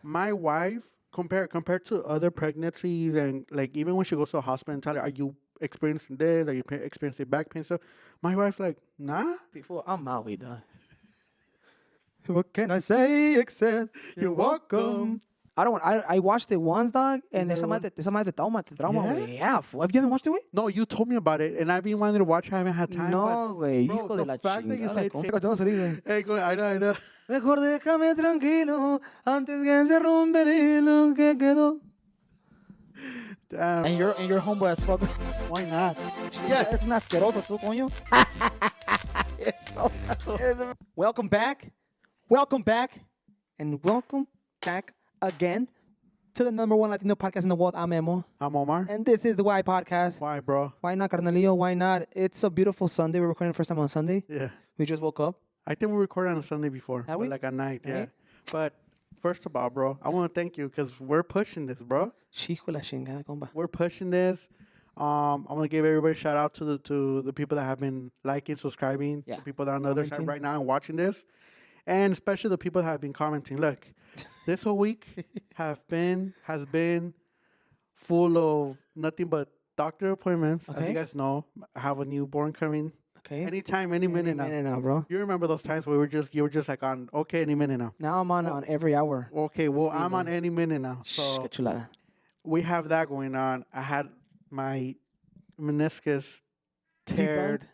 My wife, compared to other pregnancies and like even when she goes to the hospital and tell her, are you experiencing this? Are you experiencing back pain stuff? My wife's like, nah. Before I'm out with What can I say except you're welcome? I don't. I watched it once, dog, and there's some de trauma, Yeah? güey. Yeah, have you ever watched it, güey? No, you told me about it, and I've been wanting to watch. I haven't had time. No, güey, bro, hijo the de la fact that you chingada. said- ¿Cómo vamos a salir, güey? Hey, I know, I know. Mejor déjame tranquilo antes que se rompa el hilo que quedó. Damn. And you're homeboy as fuck. Why not? Yeah, es un asqueroso tú, coño. Welcome back, and welcome back again to the number one Latino podcast in the world. I'm Emo, I'm Omar. and this is the Why Podcast. Why, bro? Why not, Carnalillo? Why not? It's a beautiful Sunday. We're recording the first time on Sunday. Yeah. We just woke up. I think we recorded on a Sunday before. Have but we? like at night, yeah. Right. But first of all, bro, I want to thank you because we're pushing this, bro. Hijo de la chingada, compa. We're pushing this. I'm gonna give everybody a shout out to the people that have been liking, subscribing, Yeah. the people that are on the other side Commenting. right now and watching this, and especially the people that have been commenting. Look, this whole week has been full of nothing but doctor appointments. As Okay. you guys know, I have a newborn coming Okay. anytime, any minute now. Minute now, bro. You remember those times where you were just like on okay any minute now. Now I'm on every hour. Okay, well I'm on Steven. any minute now. Shh, So que chulada. we have that going on. I had my meniscus tear. Debunked.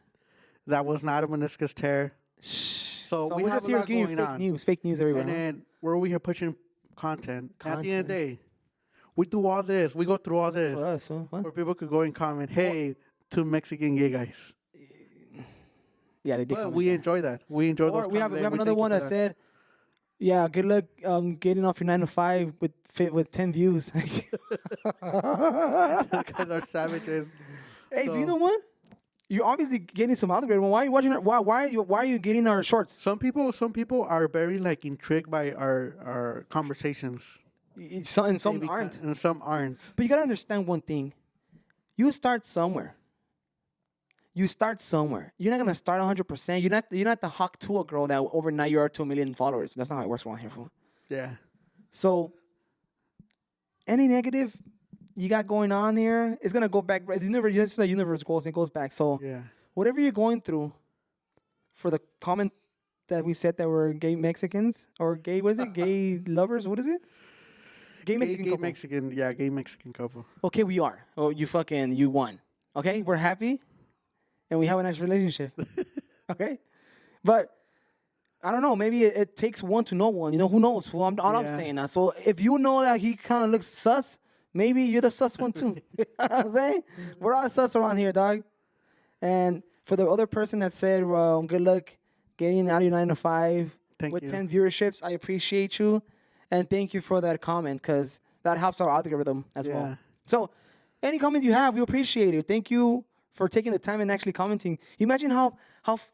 That was not a meniscus tear. Shh. So we we're have just a here lot giving you going fake on. news. Fake news everywhere. And huh? then we're over here pushing content. At the end of the Content. day, we do all this. We go through all this. For us, huh? What? Where people could go and comment, hey, two Mexican gay guys. Yeah, they did. But comment we that. enjoy that. We enjoy Or those we have comments. another one that said, "Yeah, good luck getting off your 9 to 5 with 10 views." Because our savages. Hey, So- you know what? You're obviously getting some algorithm. Why are you watching? Why are you getting our shorts? Some people are very like intrigued by our conversations. And some Maybe aren't. and some aren't. But you gotta understand one thing. You start somewhere. You're not gonna start 100%. You're not the Hawk Tua girl that overnight you are 2 million followers. That's not how it works around here, fool. Yeah. So any negative you got going on here, it's gonna go back. Right? The universe goes and it goes back. So Yeah. whatever you're going through, for the comment that we said that we're gay Mexicans or gay, was it gay lovers? What is it? Gay Mexican gay couple. Mexican, yeah, gay Mexican couple. Okay, we are. Oh, you won. Okay, we're happy, and we have a nice relationship. Okay, but I don't know. Maybe it takes one to know one. You know, who knows? Well, I'm Yeah. saying that. So if you know that he kind of looks sus, maybe you're the sus one too. You know what I'm saying? We're all sus around here, dog. And for the other person that said, good luck getting out of your 9 to 5 Thank with you. 10 viewerships, I appreciate you. And thank you for that comment because that helps our algorithm as Yeah. well. So any comment you have, we appreciate it. Thank you for taking the time and actually commenting. Imagine how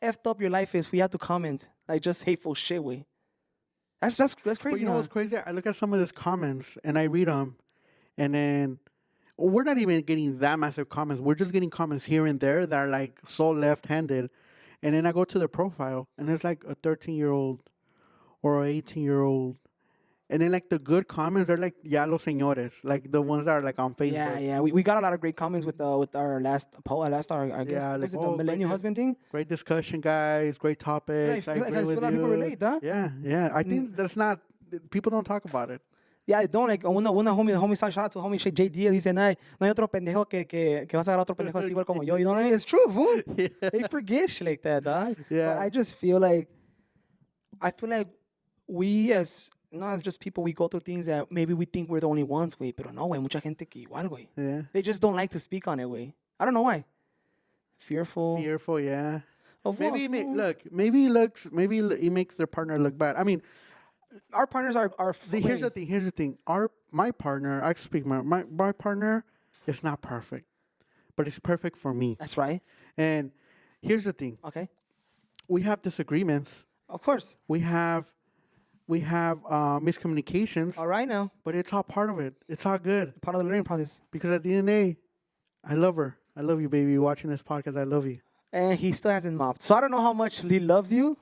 effed up your life is if we have to comment like just hateful shit, way. That's But crazy. you know huh? what's crazy? I look at some of these comments and I read them, and then we're not even getting that massive comments. We're just getting comments here and there that are like so left-handed, and then I go to the profile and there's like a 13-year-old or an 18-year-old. And then like the good comments are like ya los señores, like the ones that are like on Facebook. Yeah. We got a lot of great comments with our last poll, our guest, Yeah, was like, it the oh, millennial great, husband thing? Great discussion, guys. Great topics. Yeah, I I agree feel with like a lot of people you. relate, huh? Yeah. I think that's not. People don't talk about it. Yeah, I don't like una homie shout out to homie J Diaz. He said, no hay otro pendejo que vas a agarrar otro pendejo así igual como yo. You know what I mean? It's true, fool. Yeah. They forget shit like that, dog. Yeah. But I just feel like we as not as just people, we go through things that maybe we think we're the only ones, güey. Pero no, güey. Mucha gente que igual, güey. Yeah. They just don't like to speak on it, güey. I don't know why. Fearful. Fearful, yeah. Of Maybe what, fool? maybe it makes their partner look bad. I mean, Our partners are here's the thing. My partner, I speak my partner is not perfect, but it's perfect for me. That's right. And here's the thing. Okay. We have disagreements. Of course. We have miscommunications, All right now. but it's all part of it. It's all good Part of the learning process. because at the end of the day, I love her. I love you, baby. You're watching this podcast. I love you. And he still hasn't mopped. So I don't know how much he loves you.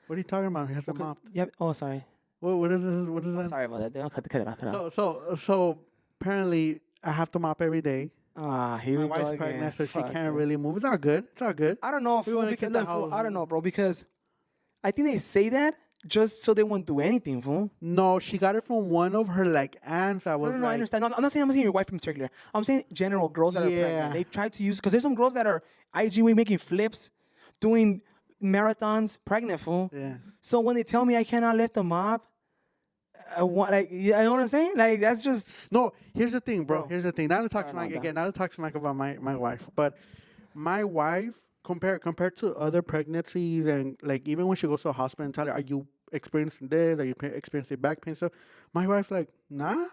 What are you talking about? He has a mop. Yeah. Oh, sorry. What is this? What is that? Sorry about that. Don't cut it off. Cut it off. So apparently I have to mop every day. Here My we go wife's again. pregnant, so she Fuck, can't man. really move. It's all good. It's all good. I don't know. We Fool, wanna because, keep the look, fool, I house- don't know, bro. Because I think they say that just so they won't do anything, fool. No, she got it from one of her like aunts. I was No, I like, understand. No, I'm not saying your wife in particular. I'm saying general girls that are Yeah. pregnant. They try to use, because there's some girls that are IG making flips, doing marathons, pregnant, fool. yeah. So when they tell me I cannot lift them up, I want, like, you know what I'm saying? Like, that's just, No, here's the thing, bro. Bro. Here's the thing. Not to talk I to don't know Mike that. again. Not to talk to Mike about my wife, but my wife compared to other pregnancies and like even when she goes to the hospital and tell her, are you experiencing this? Are you experiencing back pain stuff? My wife's like, nah.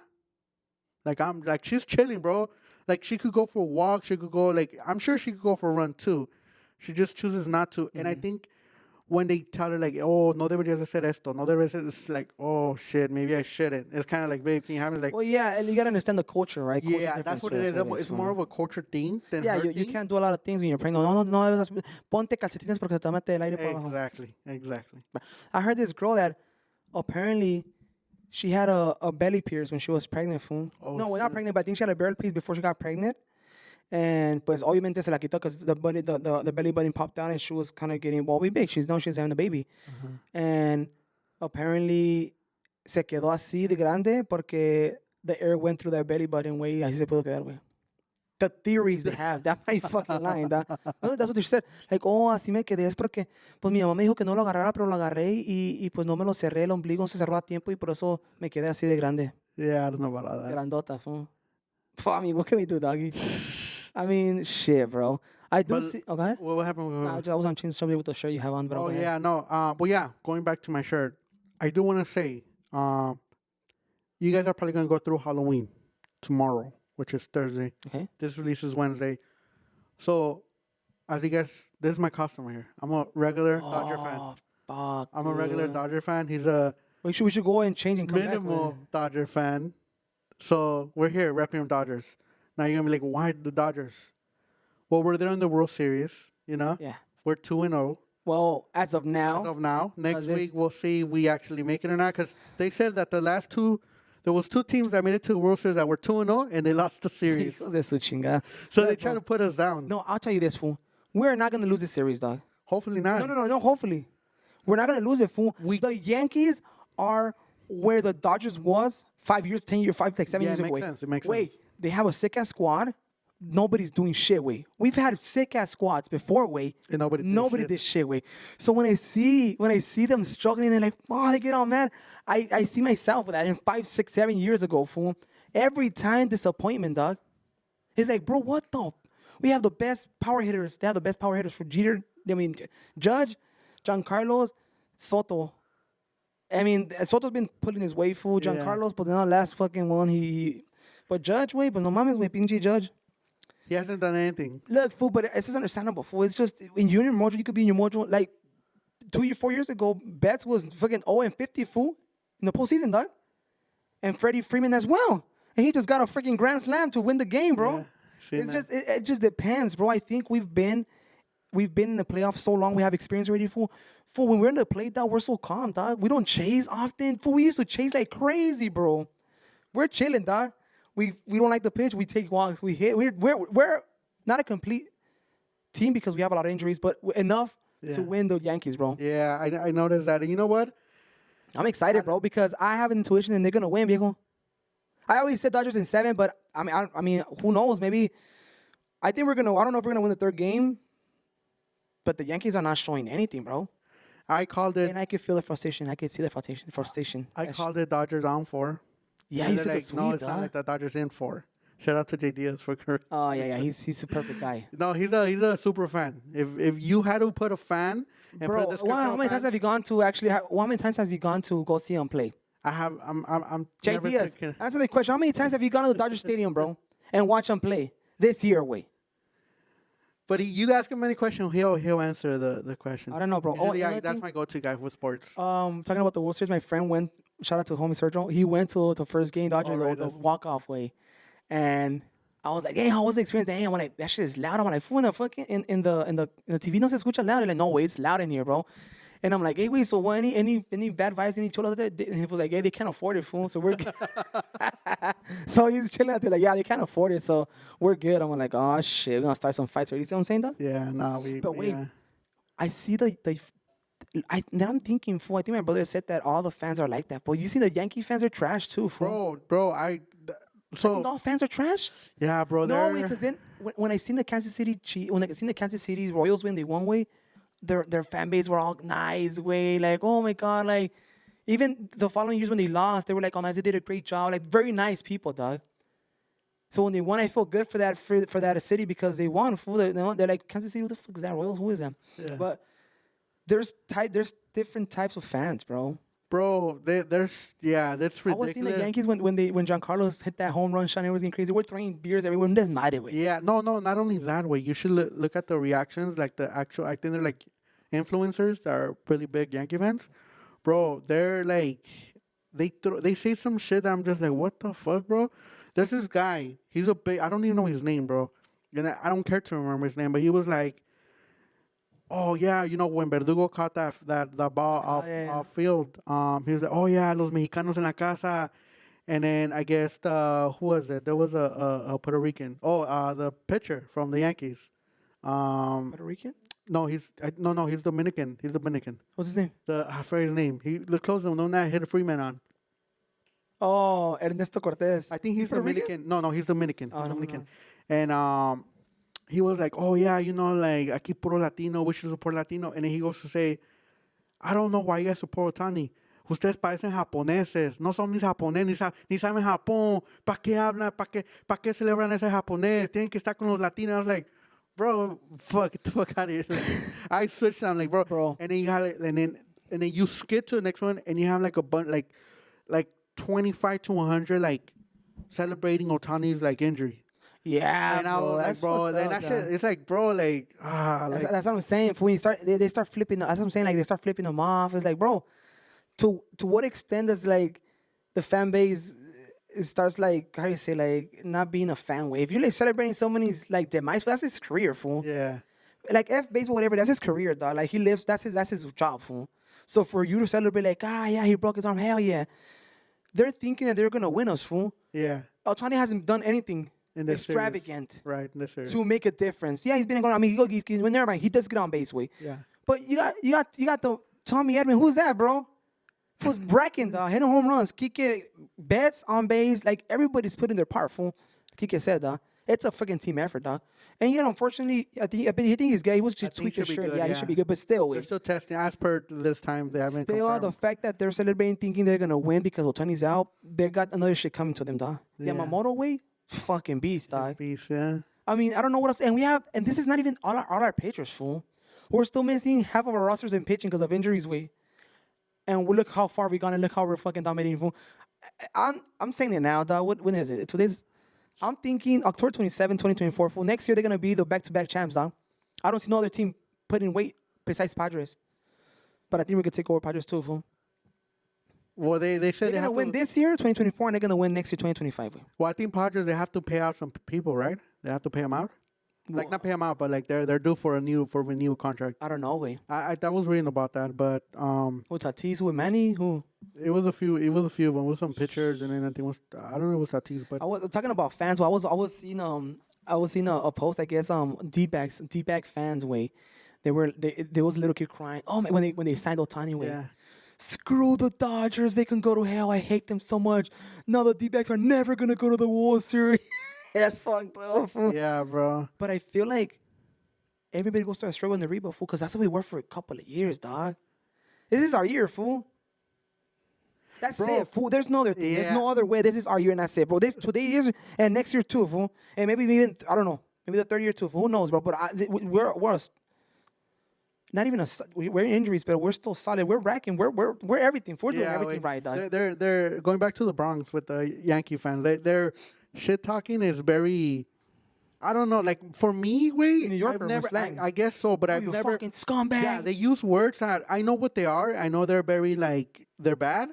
Like I'm like she's chilling, bro. Like she could go for a walk. She could go like I'm sure she could go for a run too. She just chooses not to. And I think when they tell her like, oh, no deberías hacer esto, no deberías hacer, it's like, oh shit, maybe I shouldn't. It's kind of like, babe, can you have it? Like, well, yeah, and you gotta understand the culture, right? Culture yeah, that's what it differences, is. It's more of a culture thing than yeah, her you thing. can't do a lot of things when you're pregnant. No, ponte calcetines porque se te mete el aire por abajo. Exactly. I heard this girl that apparently she had a belly pierce when she was pregnant, fool. Oh, No, well, not pregnant, but I think she had a belly pierce before she got pregnant. And pues obviamente se la quitó because the belly button popped out and she was kind of getting well, big. She's having a baby. And apparently se quedó así de grande porque the air went through that belly button, güey, y así se pudo quedar, güey. The theories they have, that's my fucking line, that's what they said. Like, oh, así me quedé, es porque, pues mi mamá me dijo que no lo agarrara, pero lo agarré y pues no me lo cerré, el ombligo se cerró a tiempo y por eso me quedé así de grande. Yeah, I don't know about all that. Grandota, fool. Fuck me, what can we do, doggy? I mean, shit, bro. I do But- see, okay? What happened with her? I was on change somebody with the shirt you have on, but Oh go ahead. yeah, no. But yeah, going back to my shirt, I do want to say, you guys are probably gonna go through Halloween tomorrow, which is Thursday. Okay. This releases Wednesday. So, as you guys, this is my costume here. I'm a regular Dodger fan. Oh, fuck, I'm a regular dude. Dodger fan. He's a We should go and change and come minimal back. Dodger fan. So we're here repping Dodgers. Now you're gonna be like, why the Dodgers? Well, we're there in the World Series. You know, Yeah. we're 2-0 Well, as of now, as of now. Next this- week we'll see if we actually make it or not. Because they said that the last two, there was two teams that made it to the World Series that were 2-0 and they lost the series. hijos de su chingada. So Look, they try bro, to put us down. No, I'll tell you this, fool. We're not gonna lose this series, dog. Hopefully not. No. Hopefully, we're not gonna lose it, fool. We- The Yankees are where the Dodgers was 5 years, 10 years, 7 Yeah, years it ago. makes sense. It makes Wait, sense. they have a sick ass squad. Nobody's doing shit, way. We've had sick ass squads before, way. And nobody did shit. did shit, way. So when I see them struggling, they're like, oh, they get all mad. I see myself with that in 5, 6, 7 years ago, fool. Every time disappointment, dog. It's like, bro, what the? We have the best power hitters. They have the best power hitters for Jeter. I mean, Judge, Giancarlo, Soto. I mean, Soto's been putting his weight, fool. Yeah. Giancarlo's, but then the last fucking one, but Judge, wait, but no mames, wait, pinche Judge. He hasn't done anything. Look, fool, but it's just understandable, fool. It's just, when you're in your mojo, you could be in your mojo. Like, 4 years ago, Betts was fucking 0-50, fool, in the postseason, dog. And Freddie Freeman as well. And he just got a freaking grand slam to win the game, bro. Yeah, seen It's that. just, it just depends, bro. I think we've been in the playoffs so long. We have experience already, fool. Fool, when we're in the play, dog, we're so calm, dog. We don't chase often, fool. We used to chase like crazy, bro. We're chilling, dog. We don't like the pitch. We take walks. We hit. We're not a complete team because we have a lot of injuries, but enough Yeah. to win the Yankees, bro. Yeah, I noticed that. And you know what? I'm excited, bro, because I have an intuition and they're gonna win, viejo. I always said Dodgers in 7, but I mean, who knows? Maybe I think we're gonna. I don't know if we're gonna win the third game, but the Yankees are not showing anything, bro. I called it. And I can feel the frustration. I can see the frustration. I called it Dodgers on 4. Yeah, And you they're said the like, sweep, no, it's not dog. like the Dodgers in 4. Shout out to J Diaz for correct. Oh yeah, he's a perfect guy. No, he's a super fan. If you had to put a fan and Bro, put a description how of many fan, times have you gone to actually? How many times has you gone to go see him play? I have. I'm Jay never Diaz, taken- answer the question. How many times have you gone to the Dodger Stadium, bro, and watch him play this year? Way. But you ask him any question, he'll answer the question. I don't know, bro. Usually, another that's thing- my go-to guy with sports. Talking about the World Series, my friend went. Shout out to homie Sergio. He went to the first game, Dodgers, right, the that's- walk-off way, and I was like, "Hey, how was the experience?" Damn, when that shit is loud. I'm like, "Fool, in the fucking in the TV no se escucha loud." Like, no way, it's loud in here, bro. And I'm like, hey, wait, so what, any bad vibes, any cholas there? And he was like, hey, they can't afford it, fool. So we're good. So he's chilling out there like, yeah, they can't afford it. So we're good. I'm like, oh, shit, we're going to start some fights. You see what I'm saying, though? Yeah, no, But wait, yeah. I see now I'm thinking, fool, I think my brother said that all the fans are like that. But you see the Yankee fans are trash, too, fool. Bro, I think so all fans are trash. yeah, bro, No way, they're because then when I seen the when I seen the Kansas City Royals win, they won way. Their fan base were all nice way, like, oh my god, like even the following years when they lost, they were like, oh nice, they did a great job, like very nice people, dog. So when they won, I felt good for that city because they won. Fool, they're like, Kansas City, who the fuck is that? Royals, who is them? yeah. But there's different types of fans, bro. Bro, there's yeah, that's I was seeing the ridiculous. Yankees when Giancarlo hit that home run shot, everyone was getting crazy. We're throwing beers everywhere. That's my way. Yeah, no, not only that way. You should look at the reactions, like the actual. I think they're like influencers that are really big Yankee fans. Bro, they're like they say some shit that I'm just like, what the fuck, bro? There's this guy. He's a big. I don't even know his name, bro. And I don't care to remember his name, but he was like, oh yeah, when Verdugo caught that ball off yeah, yeah. off field, he was like, oh yeah, los mexicanos en la casa, and then I guess who was it? There was a Puerto Rican. Oh, the pitcher from the Yankees. Puerto Rican? No, no, he's Dominican. He's Dominican. What's his name? I forget his name. He the close one that hit a Freeman on. Oh, Ernesto Cortez. I think he's Puerto Rican? Dominican. No, he's Dominican. Oh, He's no, Dominican. no. And he was like, oh yeah, like aquí puro Latino, we should support Latino. And then he goes to say, I don't know why you guys support Otani. Ustedes parecen japoneses, no son ni japoneses, ni saben Japón. ¿Para qué hablan? ¿Para qué celebran ese japonés? Tienen que estar con los latinos. I was like, bro, get the fuck out of here. I switched. I'm like, bro. And then you have, and then you skip to the next one, and you have like a bunch, like 25 to 100, like celebrating Otani's like injury. Yeah, And I bro, was like, that's bro, fucked then up, that dog. shit, it's like, bro, like, That's what I'm saying. When you start, they start flipping. That's what I'm saying. Like they start flipping them off. It's like, bro, to what extent does like the fan base it starts like how do you say like not being a fan way? If you're like celebrating someone's like demise, that's his career, fool. yeah. Like F baseball, whatever, that's his career, dog. Like he lives, that's his job, fool. So for you to celebrate, like, yeah, he broke his arm, hell yeah. They're thinking that they're gonna win us, fool. Yeah. Otani hasn't done anything In this series. extravagant Right, in this series. to make a difference. Yeah, he's been going. I mean, never mind. He does get on base, way. Yeah. But you got the Tommy Edman. Who's that, bro? Fool's bracking, dog, hitting home runs. Kike bets on base. Like everybody's putting their part, fool. Kike said, dog. It's a freaking team effort, dog. And unfortunately, I think he's gay. He was just tweak his shirt. Good, Yeah, he should be good. But still, They're wait. still testing. As per this time, they haven't Still, the confirmed. fact that they're celebrating, thinking they're gonna win because Otani's out, they got another shit coming to them, dog. Yeah. Yamamoto way, fucking beast, dog. Beast, yeah. I mean, I don't know what else. And this is not even all our pitchers, fool. We're still missing half of our rosters in pitching because of injuries, way. And we look how far we gone and look how we're fucking dominating, fool. I'm saying it now, dog. When is it? I'm thinking October 27, 2024, fool. Next year, they're going to be the back-to-back champs, dog. I don't see no other team putting weight besides Padres. But I think we could take over Padres too, fool. Well, they said They're they going to have win this year, 2024, and they're going to win next year, 2025. Well, I think Padres, they have to pay out some people, right? They have to pay them out. Like not pay them out, but like they're due for a new contract. I don't know, way. I was reading about that, but Who, Tatis? Who, Manny? Who? it was a few of them. It was some pitchers, and then I think I don't know if it was Tatis, but I was talking about fans. Well, I was seeing a post. I guess D-back fans way. There was a little kid crying. Oh man, when they signed Otani way. yeah. Screw the Dodgers. They can go to hell. I hate them so much. Now the D-backs are never gonna go to the World Series. That's fucked up. Fool. Yeah, bro. But I feel like everybody goes start struggling to rebuild, fool, because that's what we were for a couple of years, dog. This is our year, fool. That's Bro, it, fool. There's no other thing. There's yeah. no other way. This is our year, and that's it, bro. Today is and next year too, fool. And maybe even I don't know, maybe the third year too. Fool. Who knows, bro? But not even we're injuries, but we're still solid. We're racking. We're everything. We're doing everything right, dog. They're going back to the Bronx with the Yankee fans. Their shit talking is very. I don't know, like for me, New Yorker I've never, slang. I guess so, but I've You never. fucking scumbag. Yeah, they use words that I know what they are. I know they're very like they're bad,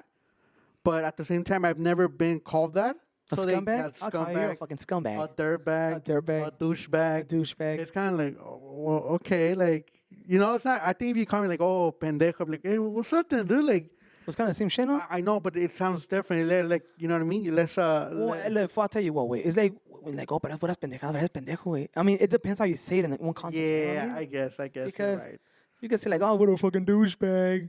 but at the same time, I've never been called that. A So scumbag? yeah, I'll call you a fucking scumbag. a dirtbag, A dirtbag. a douchebag. Douchebag. It's kind of like, oh, well, okay, like You know, it's not. I think if you call me like, "Oh, pendejo," I'm like, "Hey, what's up, then, dude?" Like, It's kind of the same shit, no? I know, but it sounds different. Like, you know what I mean? Let's Well, look, I'll tell you what, wait. It's like, when like, oh, pero puras pendejadas, eres pendejo, güey. I mean, it depends how you say it in one context. You know what I yeah, mean? I guess you're Because right. you can say like, oh, what a fucking douchebag.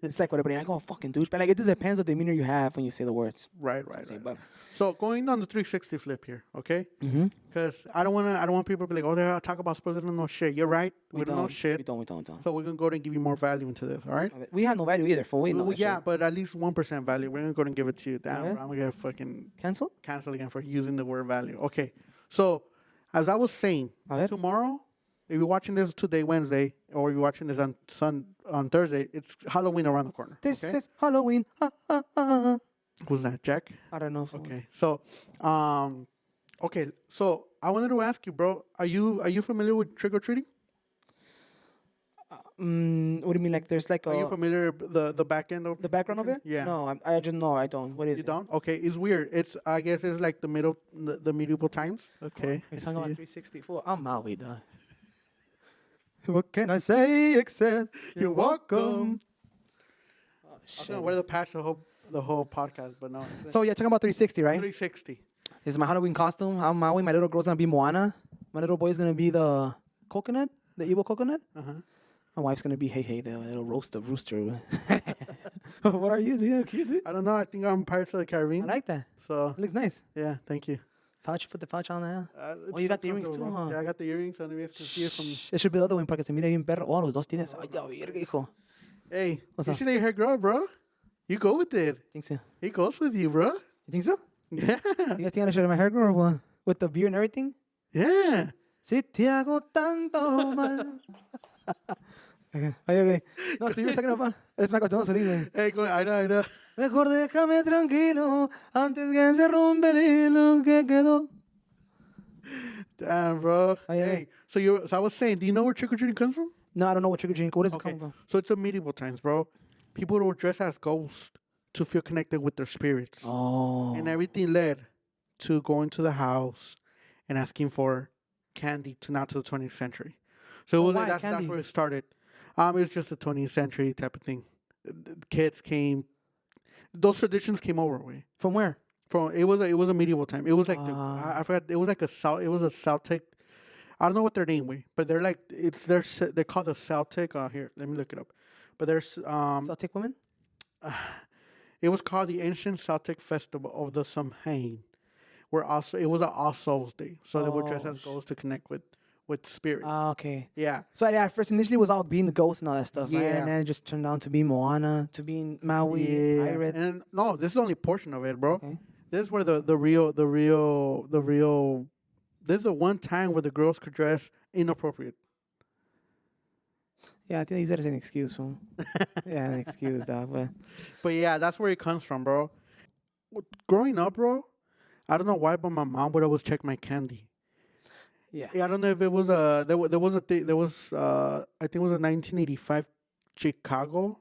It's like whatever. Like, oh, fucking douchebag. Like, it just depends on the demeanor you have when you say the words. Right, That's what I'm right, saying, right. but So going on the 360 flip here, okay? Because I don't want people to be like, oh, they're talk about sports. They don't know shit. You're right. We don't know we shit. don't. So we're gonna go ahead and give you more value into this. All right? We have no value either, for we know Well, that yeah, shit. but at least 1% value. We're gonna go ahead and give it to you. Damn, Okay. bro, I'm gonna get fucking Cancel? cancel again for using the word value. Okay. So as I was saying, A ver. tomorrow, if you're watching this today, Wednesday, or you're watching this on Thursday, it's Halloween around the corner. This okay? is Halloween. Who's that, Jack? I don't know. Okay. So, okay. So I wanted to ask you, bro. Are you familiar with trick or treating? What do you mean? Like, there's like Are you a familiar the back end of the background of it? Yeah. No, I just know I don't. What is You it? don't? Okay. It's weird. I guess it's like the medieval times. Okay. We're talking about 364. I'm Maui, dog. What can I say except you're welcome? Oh, I was shit. gonna wear the patch the whole podcast, but no. So you're talking about 360, right? 360. This is my Halloween costume. I'm Maui. My little girl's gonna be Moana. My little boy's gonna be the coconut, the evil coconut. Uh-huh. My wife's gonna be Hey, the little rooster. What are you, dude? Cute, dude. I don't know. I think I'm Pirates of the I Caribbean. like that. So It looks nice. yeah, thank you. Pouch, put the pouch on there. It's you got so the earrings comfortable, too, bro. huh? Yeah, I got the earrings. So you can see it from. It should be the other one para que se mire bien perro. Oh, los dos tienes. Ay, ya, verga, hijo. Hey, What's you up? should let her grow, bro. You go with it. Think so? He goes with you, bro. You think so? Yeah. You guys think I should have my hair grow or what? With the beard and everything? Yeah. Si te hago tanto mal. Okay. No, so you were talking about. Es Michael Johnson, güey. Hey, I know. Mejor déjame tranquilo antes que se rompe el hilo que quedó. Damn, bro. Oh, yeah. Hey, so I was saying, do you know where trick or treating comes from? No, I don't know what trick or treating. What is it Okay. coming from? So it's the medieval times, bro. People would dress as ghosts to feel connected with their spirits. Oh. And everything led to going to the house and asking for candy to now to the 20th century. So it was why like that's candy? where it started. It was just a 20th century type of thing. The kids came, those traditions came over way. From where? From it was a medieval time. It was like Ah. I forgot. It was like a Celtic. I don't know what their name was, but they're like they're called the Celtic. Here, let me look it up. But there's Celtic women? it was called the Ancient Celtic Festival of the Samhain, where also it was an All Souls Day, so they would dress as ghosts to connect with spirits. Ah, okay. Yeah, So yeah, at first initially it was all being the ghost and all that stuff, right? Yeah. And then it just turned out to be Moana, to being Maui, yeah. pirate. And no, this is only a portion of it, bro. Okay. This is where the real. This is the one time where the girls could dress inappropriate. Yeah, I think they use that as an excuse, fool. Yeah, an excuse, dog. But But yeah, that's where it comes from, bro. Growing up, bro, I don't know why, but my mom would always check my candy. yeah. Yeah, I don't know if it was there was a thing there was I think it was a 1985 Chicago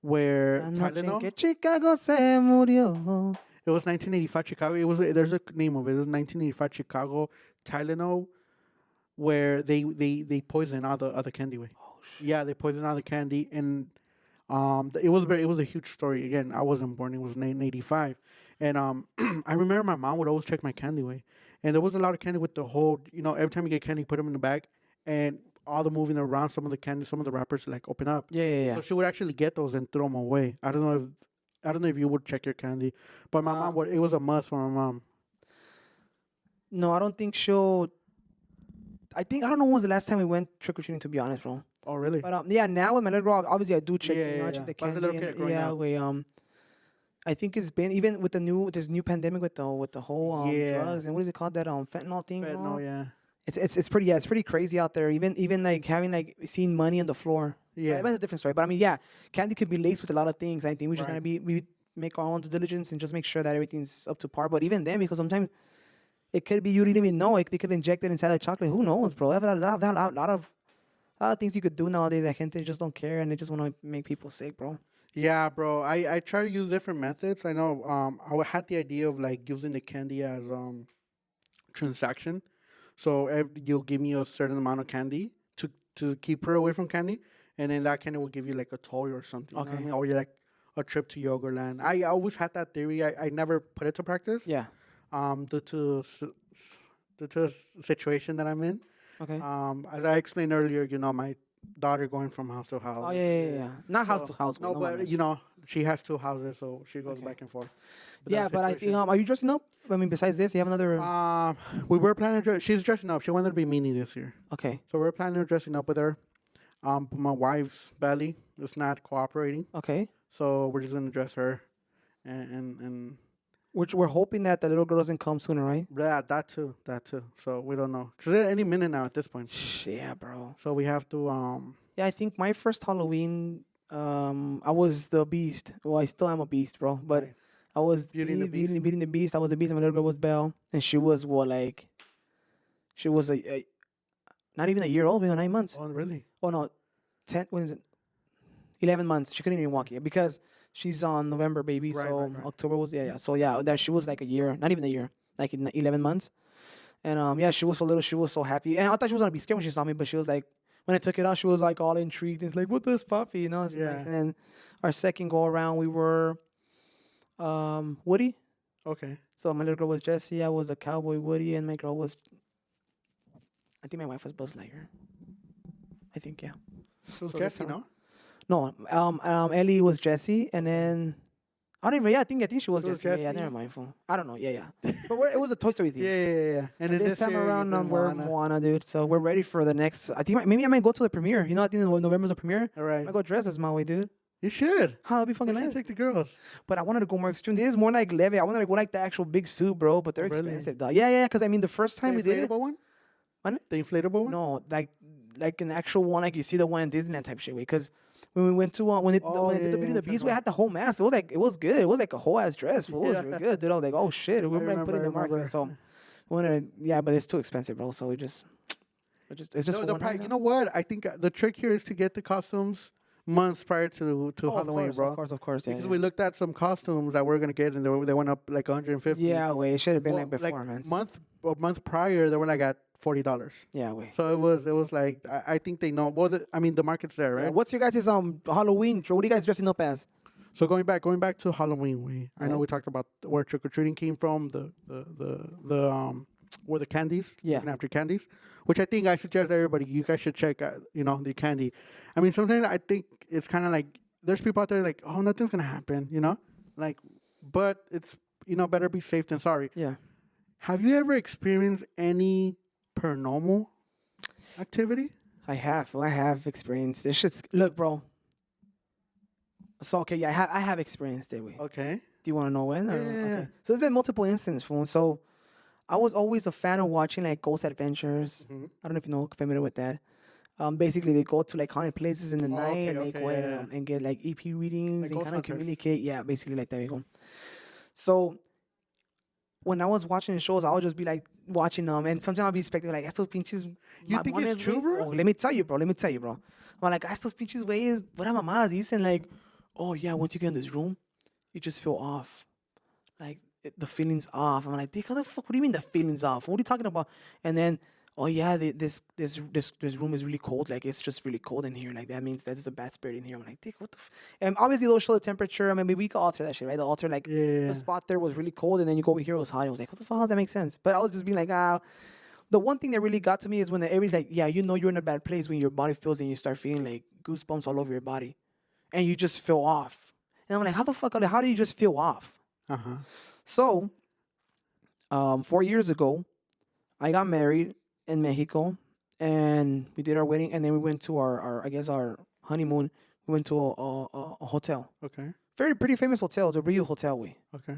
where La noche en Tylenol. que Chicago se murió. It was 1985 Chicago. It was there's a name of it. It was 1985 Chicago Tylenol, where they poison all the other candy way. Oh shit. Yeah, they poisoned all the candy, and it was a huge story. Again, I wasn't born. It was 1985, and I remember my mom would always check my candy way, and there was a lot of candy with the whole. Every time you get candy, put them in the bag, and all the moving around, some of the candy, some of the wrappers like open up. Yeah. So she would actually get those and throw them away. I don't know if you would check your candy, but my mom would. It was a must for my mom. No, I don't think she'll. I don't know when was the last time we went trick or treating. To be honest, bro. Oh, really? But yeah, now with my little girl, obviously I do check. Yeah, I yeah, check the yeah. As a candy. little kid growing yeah, up. we I think it's been even with this new pandemic with the whole Yeah. drugs and what is it called, that fentanyl thing. But bro? no, yeah. It's pretty crazy out there. Even like having like seeing money on the floor. Yeah. Right? That's a different story. But I mean, yeah, candy could be laced with a lot of things. I think we just Right. gotta we make our own due diligence and just make sure that everything's up to par. But even then, because sometimes it could be you didn't even know it. They could inject it inside the chocolate. Who knows, bro? They have a lot of things you could do nowadays that gente just don't care and they just want to make people sick, bro. Yeah, bro. I try to use different methods. I know. Had the idea of like using the candy as transaction. So you'll give me a certain amount of candy to keep her away from candy, and then that candy will give you like a toy or something. You know what I Okay. mean? Or you like a trip to Yogurtland. I always had that theory. I never put it to practice. Yeah. Due to due to situation that I'm in. Okay. As I explained earlier, my daughter going from house to Oh house. yeah. Not house to house. No, No but mames. she has two houses, so she goes Okay. back and forth. Yeah, That but I think situation. are you dressing up? I mean, besides this, you have another. We were planning. She's dressing up. She wanted to be Minnie this year, Okay. so we're planning on dressing up with her. But my wife's belly is not cooperating, Okay. so we're just gonna dress her, and Which we're hoping that the little girl doesn't come sooner, right? that too, that too. So we don't know because any minute now at this point. Yeah, bro. So we have to Yeah, I think my first Halloween, I was the Beast. Well, I still am a Beast, bro. But Right. I was Beauty and the Beast? Beauty and the Beast. I was the Beast, and my little girl was Belle, and she was she was not even a year old, maybe 9 months. Oh, really? Oh no, 10. When is it? 11 months. She couldn't even walk yet because she's on November, baby. Right, so right. October was yeah. So yeah, that she was like a year, not even a year, like 11 months. And yeah, she was so little. She was so happy, and I thought she was gonna be scared when she saw me, but she was like, when I took it out, she was like all intrigued. It's like, what this puppy, you know? It's Yeah. nice. And then our second go around, we were Woody. Okay. So my little girl was Jessie. I was a cowboy Woody, and my girl was, I think my wife was Buzz Lightyear. I think yeah. So So Jesse, that's no? No, Ellie was Jessie, and then I don't even. Yeah, I think she was So it was Jessie. Yeah, Jessie? never mind. Fool. I don't know. Yeah. But it was a Toy Story theme. Yeah. And And then this time year, around, you did we're Moana. Moana, dude. So we're ready for the next. I think maybe I might go to the premiere. You know, I think November's the premiere. All I right. might go dress as Maui, dude. You should. Huh, that'd be We fucking should nice. take the girls. But I wanted to go more extreme. This is more like levy. I wanted to go like the actual big suit, bro. But they're Oh, really? expensive, dog. Yeah. Because I mean, the first time The we did it, inflatable one? What? The inflatable one? no, like an actual one, like you see the one in Disneyland type shit way. Because when we went to when it did the Beauty and the Beast, we had the whole mask. It was good. It was like a whole ass dress. It was Yeah. really good, dude. I was like, oh shit, we might put it in the remember. market. So we wanted, yeah, but it's too expensive, bro. So it's just No, for the one night, you know what? I think the trick here is to get the costumes months prior to Oh, Halloween, bro. Of course, yeah. Because Yeah, we looked at some costumes that we're gonna get, and they went up like 150. yeah wait, it should have been Well, like before, man. a month prior, they were like at $40. Yeah, wait. So it was like I think they know. Well, I mean the market's there, right? Yeah, what's your guys' Halloween? What are you guys dressing up as? So going back to Halloween, I know Right. we talked about where trick or treating came from, the where the candies, Yeah. looking after candies, which I think I suggest everybody you guys should check out, the candy. I mean, sometimes I think it's kind of like there's people out there like, oh, nothing's gonna happen, like, but it's better be safe than sorry. Yeah. Have you ever experienced any paranormal activity? I have experienced this shit's look, bro. So okay, yeah, I have experienced it. Wait. Okay. Do you want to know when? Or, Yeah. okay. So there's been multiple instances, fool. So I was always a fan of watching like Ghost Adventures. Mhm. I don't know if you know familiar with that. Basically they go to like haunted places in the night okay, and they okay, go yeah. and get like EP readings Like and ghost kind of hunters. communicate. Yeah, basically like that. We go. So when I was watching the shows, I would just be like watching them, and sometimes I'll be expecting like, estos pinches. You think it's mamones, true, güey." bro? Oh, let me tell you, bro. I'm like, estos pinches güeyes, pura mamadas. Dicen like, oh yeah, once you get in this room, you just feel off. Like the feeling's off. I'm like, how the fuck? What do you mean the feeling's off? What are you talking about? And then, oh yeah, this room is really cold. Like it's just really cold in here. Like that means there's a bad spirit in here. I'm like, what the? And obviously they'll show the temperature. I mean, maybe we could alter that shit, right? They'll alter like Yeah. the spot there was really cold, and then you go over here it was hot. I was like, what the fuck? How does that make sense? But I was just being like, The one thing that really got to me is when everybody's like, yeah, you're in a bad place when your body feels and you start feeling like goosebumps all over your body, and you just feel off. And I'm like, how the fuck? How do you just feel off? So, 4 years ago, I got married in Mexico, and we did our wedding, and then we went to our honeymoon. We went to a hotel, Okay. pretty famous hotel, the Rio Hotel. Okay.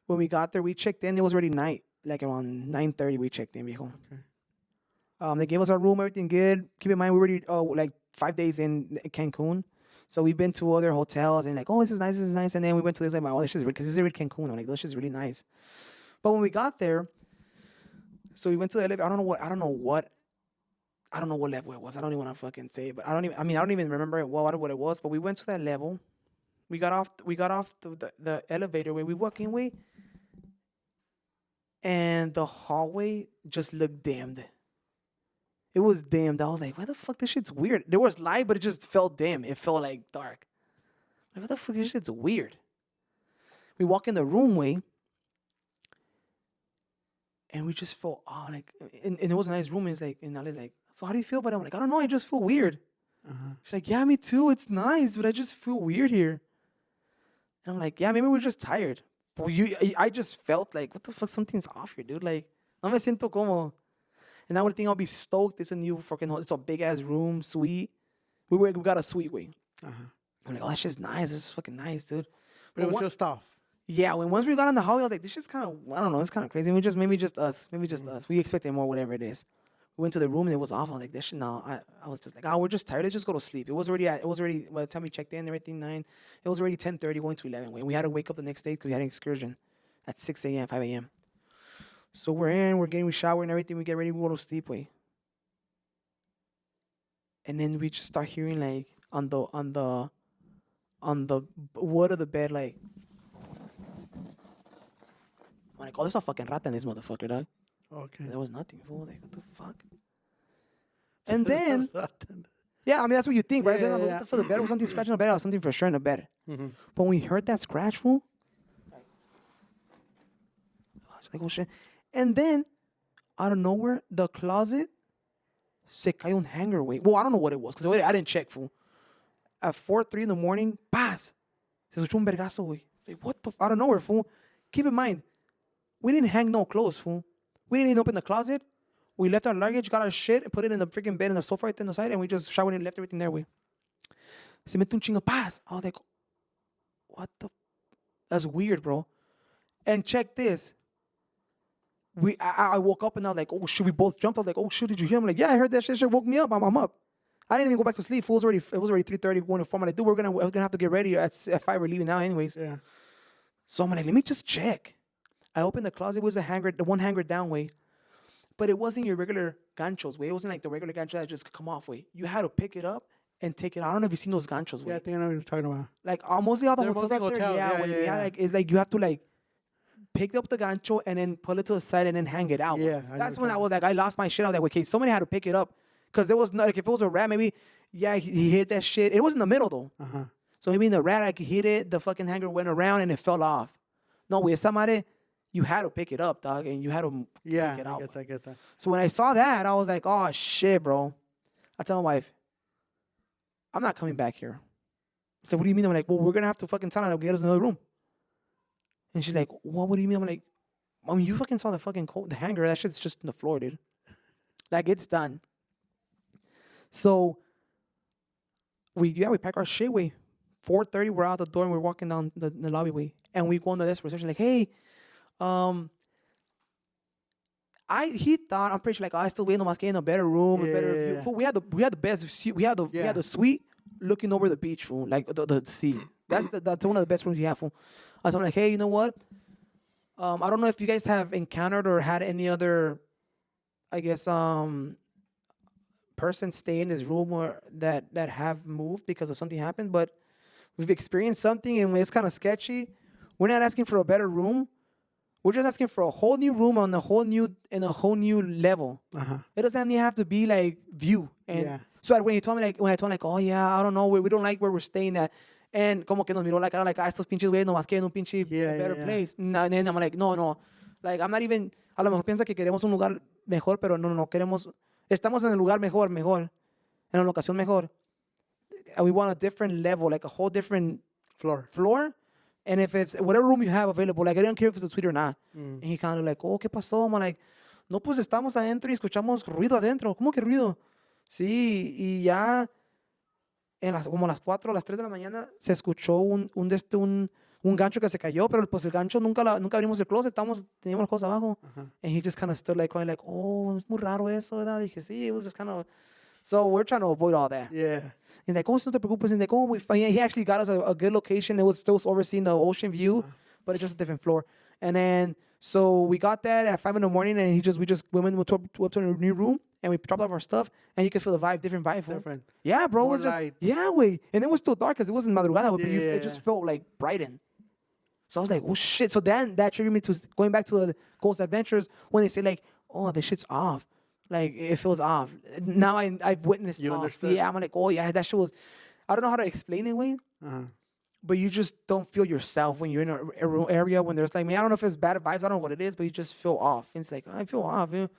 When we got there, we checked in. It was already night, like around 9:30. We checked in, viejo. Okay. They gave us our room, everything good. Keep in mind, we already like 5 days in Cancun. So we've been to other hotels and like, oh, this is nice. And then we went to this like, oh, this is because this is really Cancun. I'm like, this is really nice. But when we got there, so we went to the elevator. I don't know what level it was. I don't even want to fucking say it, but I don't even remember what it was. But we went to that level. We got off the elevator where we walking way, and the hallway just looked dimmed. It was dimmed. I was like, why the fuck this shit's weird? There was light, but it just felt dim. It felt like dark. Like, what the fuck, this shit's weird. We walk in the room way, and we just felt like, and it was a nice room. And it's like, and Ali's like, so how do you feel about it? I'm like, I don't know. I just feel weird. She's like, yeah, me too. It's nice, but I just feel weird here. And I'm like, yeah, maybe we're just tired. But I just felt like, what the fuck, something's off here, dude. Like, no me siento como. And I would think I'll be stoked. It's a new fucking, it's a big ass room, suite. We got a suite way. I'm like, oh, that shit's nice. It's fucking nice, dude. But it was just off. Yeah, once we got in the hallway, I was like, this shit's kind of, I don't know, it's kind of crazy. Maybe just us. Maybe just us. We expected more, whatever it is. We went to the room and it was off. I was like, this shit, no. I was just like, oh, we're just tired. Let's just go to sleep. It was already, by the time we checked in, everything, 9, it was already 10:30, going to 11. We had to wake up the next day because we had an excursion at 6 a.m., 5 a.m. So we shower and everything. We get ready, we go to sleep, way. And then we just start hearing, like, on the wood of the bed, like, I'm like, oh, there's a fucking rata in this motherfucker, dog. Okay. There was nothing, fool. Like, what the fuck? And then, yeah, I mean, that's what you think, right? Yeah, Then I looked for the bed, was something scratching the bed, or something for sure in the bed. But when we heard that scratch, fool, I was like, oh shit. And then, out of nowhere, the closet se cayó un hanger, way. Well, I don't know what it was, because I didn't check, fool. At 4:03 in the morning, paz, se escuchó un vergazo, way. Like, what the out of nowhere, fool. Keep in mind, we didn't hang no clothes, fool. We didn't even open the closet. We left our luggage, got our shit, and put it in the freaking bed in the sofa right there on the side, and we just showered and left everything there, way. Se mete un chingo paz. I was like, what the? That's weird, bro. And check this. I woke up and I was like, oh shit, we both jumped. I was like, oh shit, did you hear? I'm like, yeah, I heard that shit. Shit woke me up. I'm up. I didn't even go back to sleep. It was already 3:30, going to 4. I'm like, dude, we're gonna have to get ready at 5. We're leaving now, anyways. Yeah. So I'm like, let me just check. I opened the closet. It was the one hanger down way, but it wasn't your regular ganchos way. It wasn't like the regular gancho that just come off way. You had to pick it up and take it. I don't know if you've seen those ganchos way. Yeah, I think I know what you're talking about. Like mostly all the They're hotels mostly out there. hotels. Yeah, Yeah, way. yeah. Like, it's like you have to like pick up the gancho and then pull it to the side and then hang it out. Yeah, That's when I was like, I lost my shit. I was like, okay, somebody had to pick it up because there was not like if it was a rat, maybe he hit that shit. It was in the middle though. So maybe in the rat, like hit it, the fucking hanger went around and it fell off. No, with somebody, you had to pick it up, dog, and you had to take it out. I get that. So when I saw that, I was like, oh shit, bro. I tell my wife, I'm not coming back here. She's like, what do you mean? I'm like, well, we're gonna have to fucking tell her to get us another room. And she's like, what do you mean? I'm like, I mean, you fucking saw the fucking the hanger. That shit's just in the floor, dude. Like, it's done. So we pack our shit way. 4:30, we're out the door and we're walking down the lobby way. And we go into this reception like, hey, he thought, I'm pretty sure like, I still waiting on my in a better room, a better view. Fool, we had the best, we had the suite looking over the beach, fool, like the sea. That's one of the best rooms you have, fool. I told him like, hey, you know what? I don't know if you guys have encountered or had any other, I guess, person stay in this room or that have moved because of something happened, but we've experienced something and it's kind of sketchy. We're not asking for a better room. We're just asking for a whole new room in a whole new level. It doesn't even have to be like view. And so when I told him like, oh yeah, I don't know, we don't like where we're staying at. And como que nos miró like, estos pinches güeyes nomás quieren un pinche better place. And then I'm like, no. Like, I'm not even, a lo mejor piensa que queremos un lugar mejor, pero no, estamos en el lugar mejor, en la locación mejor. And we want a different level, like a whole different floor. And if it's whatever room you have available, like I don't care if it's a suite or not. And he kind of like, oh, ¿qué pasó? I'm like, no, pues estamos adentro y escuchamos ruido adentro. ¿Cómo que ruido? Sí, y ya como las 4 o las 3 de la mañana se escuchó un gancho que se cayó, pero pues el gancho nunca abrimos el closet, teníamos las cosas abajo. And he just kind of stood like, oh, es muy raro eso, ¿verdad? Dije, sí, it was just kind of, so we're trying to avoid all that. Yeah. He's like, oh, no te preocupes. He's like, oh, he actually got us a good location. It was still overseeing the ocean view, but it's just a different floor. And then, so we got that at 5 in the morning, and we went up to a new room, and we dropped off our stuff, and you could feel the vibe, different vibe. Different. Yeah, bro. More It was light. wait. And it was still dark because it wasn't madrugada, but it just Yeah. felt like brightened. So I was like, oh, shit. So then that triggered me to going back to the Ghost Adventures when they say like, oh, the shit's off. Like it feels off. Now I've witnessed You off. understood? Yeah, I'm like, oh yeah, that shit was. I don't know how to explain it, way, Uh-huh. but you just don't feel yourself when you're in a rural area when there's like, man, I don't know if it's bad vibes. I don't know what it is, but you just feel off. It's like I feel off. You know?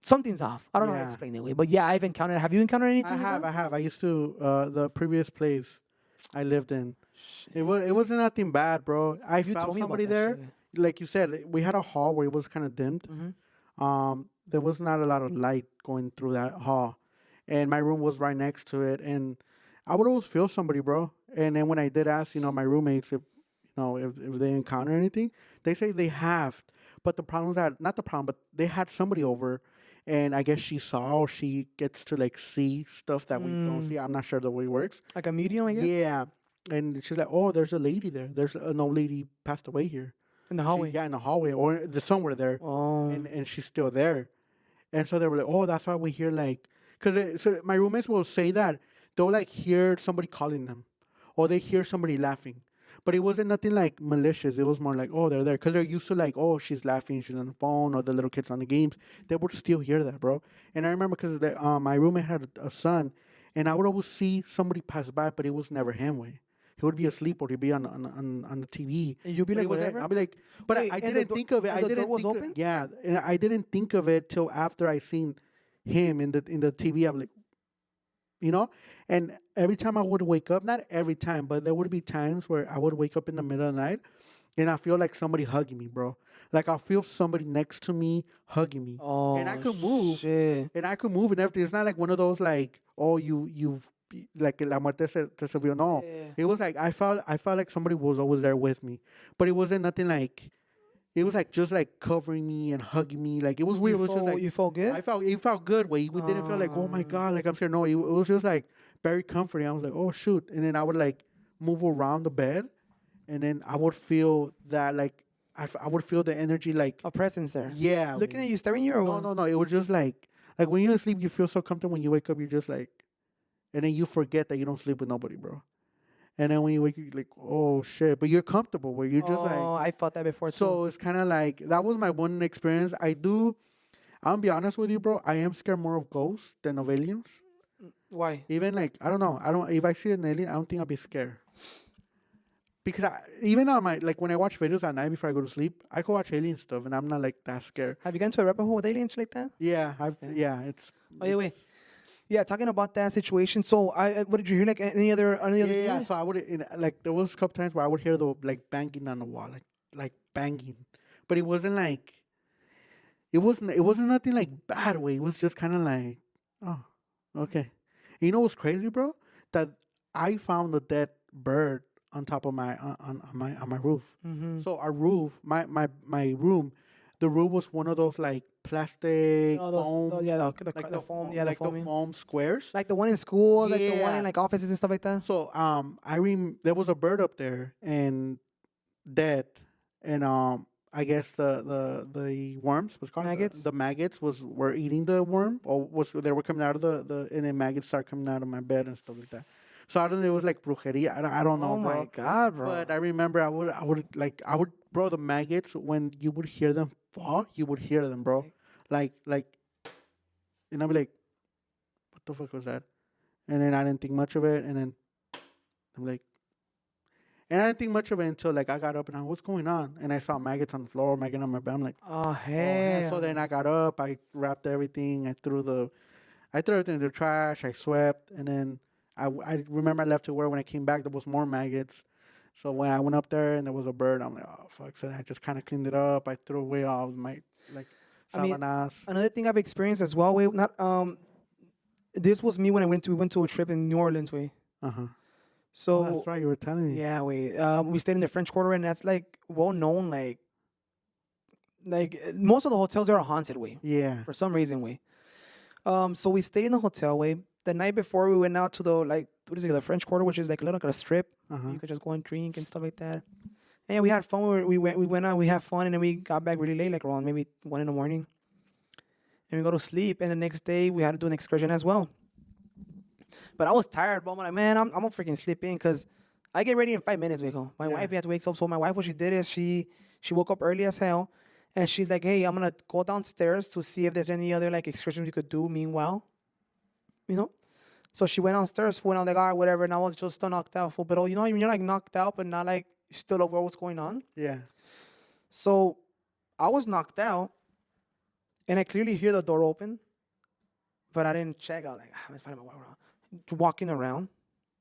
Something's off. I don't know how to Yeah. explain it, way, but yeah, I've encountered. Have you encountered anything? I like have, that? I have. I used to the previous place I lived in. It wasn't nothing bad, bro. I You found told me about somebody that there. shit. Like you said, we had a hall where it was kind of dimmed. There was not a lot of light going through that hall, and my room was right next to it. And I would always feel somebody, bro. And then when I did ask, my roommates if they encounter anything, they say they have. But the problem is that not the problem, but they had somebody over, and I guess she saw or she gets to like see stuff that we don't see. I'm not sure the way it works. Like a medium, I guess, Yeah, and she's like, "Oh, there's a lady there. There's an old lady passed away here." in the She, hallway. yeah, in the hallway or somewhere there, Oh, and she's still there. And so they were like, "Oh, that's why we hear like," because so my roommates will say that they'll like hear somebody calling them, or they hear somebody laughing, but it wasn't nothing like malicious. It was more like, "Oh, they're there," because they're used to like, "Oh, she's laughing, she's on the phone," or the little kids on the games. They would still hear that, bro. And I remember because my roommate had a son, and I would always see somebody pass by, but it was never him. Way. He would be asleep or he'd be on the TV. and you'll be But like, it was whatever. I'll be like, but Wait, I and the didn't door- think of it. and I the door didn't was think open? yeah, and I didn't think of it till after I seen him in the TV. I'm like, and every time I would wake up, not every time, but there would be times where I would wake up in the middle of the night and I feel like somebody hugging me, bro. Like I feel somebody next to me hugging me, and I Oh could move, shit. and everything. It's not like one of those like, oh, you've like la muerte se vio. No, Yeah. it was like I felt like somebody was always there with me, but it wasn't nothing like. It was like just like covering me and hugging me. Like it was weird. It was just like You felt good. it felt good. Way we didn't feel like, oh my god, like I'm scared. No, it was just like very comforting. I was like, oh shoot, and then I would like move around the bed, and then I would feel that like I would feel the energy like A presence there. yeah. Looking way. at you, staring you, or No, what? no, no. It was just like when you're asleep, you feel so comfortable. When you wake up, you're just like, and then you forget that you don't sleep with nobody, bro. And then when you wake, you're like, oh shit, but you're comfortable. Where you're just like. Oh, I felt that before too. So it's kind of like that was my one experience. I'm gonna be honest with you, bro. I am scared more of ghosts than of aliens. Why? Even like I don't know. I don't. If I see an alien, I don't think I'll be scared. Because even on my like when I watch videos at night before I go to sleep, I can watch alien stuff and I'm not like that scared. Have you gotten to a rabbit hole with aliens like that? Yeah, it's. Oh, yeah, wait. it's- Yeah, talking about that situation. So, what did you hear? Like any other Yeah. things? So I would like there was a couple times where I would hear the like banging on the wall, like banging, but it wasn't like. It wasn't nothing like bad way. It was just kind of like, oh, okay. You know what's crazy, bro? That I found a dead bird on top of my on my roof. Mm-hmm. So our roof, my room, the roof was one of those like plastic Oh, those, foam, yeah, like the foam, yeah, like the foam, the yeah. foam squares. Like the one in school, like the one Yeah. in like offices and stuff like that. So there was a bird up there and dead, and I guess the worms was called Maggots? The maggots were eating the worm, or they were coming out of the and then maggots start coming out of my bed and stuff like that. So I don't know, it was like brujeria. I don't know, Oh bro. my god, bro. But I remember bro, the maggots, when you would hear them fall, you would hear them, bro. Like and I'd be like, what the fuck was that? And then I didn't think much of it, and then I'm like, and I didn't think much of it until like I got up and I, what's going on? And I saw maggots on the floor, maggot on my bed. I'm like, Oh oh, hell. so then I got up, I wrapped everything, I threw everything in the trash, I swept, and then I remember I left it where when I came back there was more maggots. So when I went up there and there was a bird, I'm like, oh fuck. So then I just kind of cleaned it up. I threw away all of my like I mean, sábanas. Another thing I've experienced as well, way not this was me when we went to a trip in New Orleans, way. Oh, So that's right. You were telling me. yeah, we stayed in the French Quarter, and that's like well known, like most of the hotels there are haunted, way, Yeah. for some reason, way. So we stayed in the hotel, way. The night before we went out to the like what is it, the French Quarter, which is like a strip. Uh-huh. You could just go and drink and stuff like that. And we had fun. We went out, we had fun, and then we got back really late, like around maybe 1 a.m. And we go to sleep, and the next day we had to do an excursion as well. But I was tired, bro. I'm like, man, I'm gonna freaking sleep in because I get ready in 5 minutes, we go. My Yeah. wife had to wake up. So my wife, what she did is she woke up early as hell, And she's like, hey, I'm going to go downstairs to see if there's any other like excursions we could do meanwhile, you know? So she went downstairs, fool, and I was like, all right, whatever. And I was just still knocked out, fool. But, you know, you're like knocked out, but not like still aware what's going on. Yeah. So I was knocked out, and I clearly hear the door open, but I didn't check. I was like, let's find my way around. Walking around.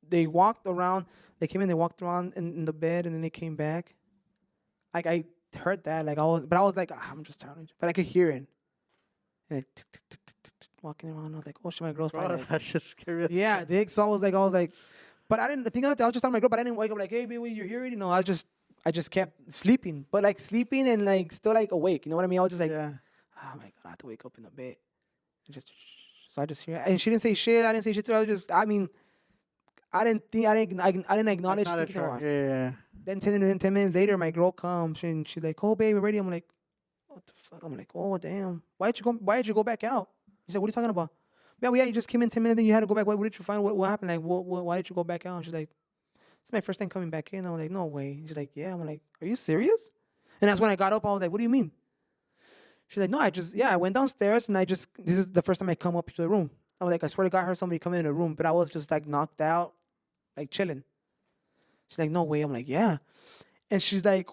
They walked around. They came in, they walked around in the bed, and then they came back. Like, I heard that. Like, I was like, I'm just tired. But I could hear it. And like, tick, tick, tick, tick, tick, tick, walking around. I was like, oh, shit, my girl's Bro, probably like, that's just scary. yeah, dick. So I was like, but I didn't think of it. I was just telling my girl, but I didn't wake up like, hey, baby, you're here. You know, I just kept sleeping, but like sleeping and like still like awake. You know what I mean? I was just like, Yeah. oh my God, I have to wake up in the bed. So I just hear, and she didn't say shit. I didn't say shit to her. I mean, I didn't acknowledge. Acknowledge thinking her. about it. Yeah. Then 10 minutes later, my girl comes and she's like, oh, baby, ready? I'm like, what the fuck? I'm like, oh, damn. Why did you go back out? She said, what are you talking about? Yeah, you just came in 10 minutes and you had to go back. What did you find? What happened? Like, why did you go back out? And she's like, it's my first time coming back in. I'm like, no way. She's like, yeah. I'm like, are you serious? And that's when I got up. I was like, what do you mean? She's like, no, I went downstairs and this is the first time I come up to the room. I was like, I swear to God, I heard somebody come in the room, but I was just like knocked out, like chilling. She's like, no way. I'm like, yeah. And she's like,